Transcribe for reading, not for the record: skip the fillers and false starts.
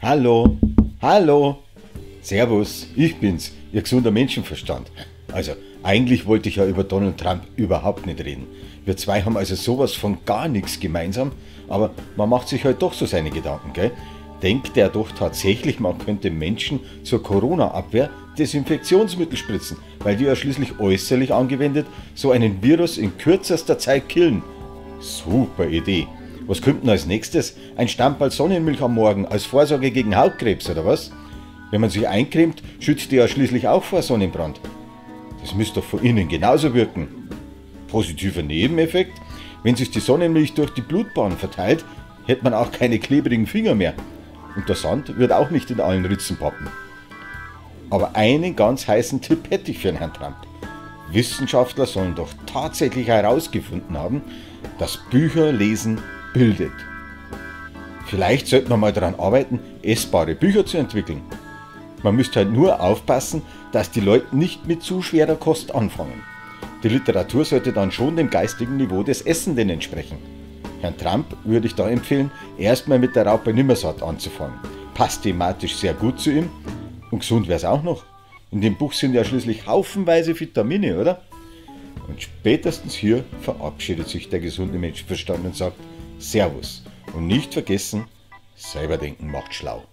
Hallo, hallo, Servus, ich bin's, Ihr gesunder Menschenverstand. Also, eigentlich wollte ich ja über Donald Trump überhaupt nicht reden. Wir zwei haben also sowas von gar nichts gemeinsam, aber man macht sich halt doch so seine Gedanken, gell? Denkt er doch tatsächlich, man könnte Menschen zur Corona-Abwehr Desinfektionsmittel spritzen, weil die ja schließlich äußerlich angewendet so einen Virus in kürzester Zeit killen? Super Idee. Was kommt denn als nächstes? Ein Stamperl Sonnenmilch am Morgen als Vorsorge gegen Hautkrebs oder was? Wenn man sich eincremt, schützt die ja schließlich auch vor Sonnenbrand. Das müsste doch von innen genauso wirken. Positiver Nebeneffekt: Wenn sich die Sonnenmilch durch die Blutbahn verteilt, hätte man auch keine klebrigen Finger mehr. Und der Sand wird auch nicht in allen Ritzen pappen. Aber einen ganz heißen Tipp hätte ich für den Herrn Trump. Wissenschaftler sollen doch tatsächlich herausgefunden haben, dass Bücherlesen bildet. Vielleicht sollte man mal daran arbeiten, essbare Bücher zu entwickeln. Man müsste halt nur aufpassen, dass die Leute nicht mit zu schwerer Kost anfangen. Die Literatur sollte dann schon dem geistigen Niveau des Essenden entsprechen. Herrn Trump würde ich da empfehlen, erstmal mit der Raupe Nimmersatt anzufangen. Passt thematisch sehr gut zu ihm und gesund wäre es auch noch. In dem Buch sind ja schließlich haufenweise Vitamine, oder? Und spätestens hier verabschiedet sich der gesunde Menschenverstand und sagt Servus. Und nicht vergessen, selber denken macht schlau.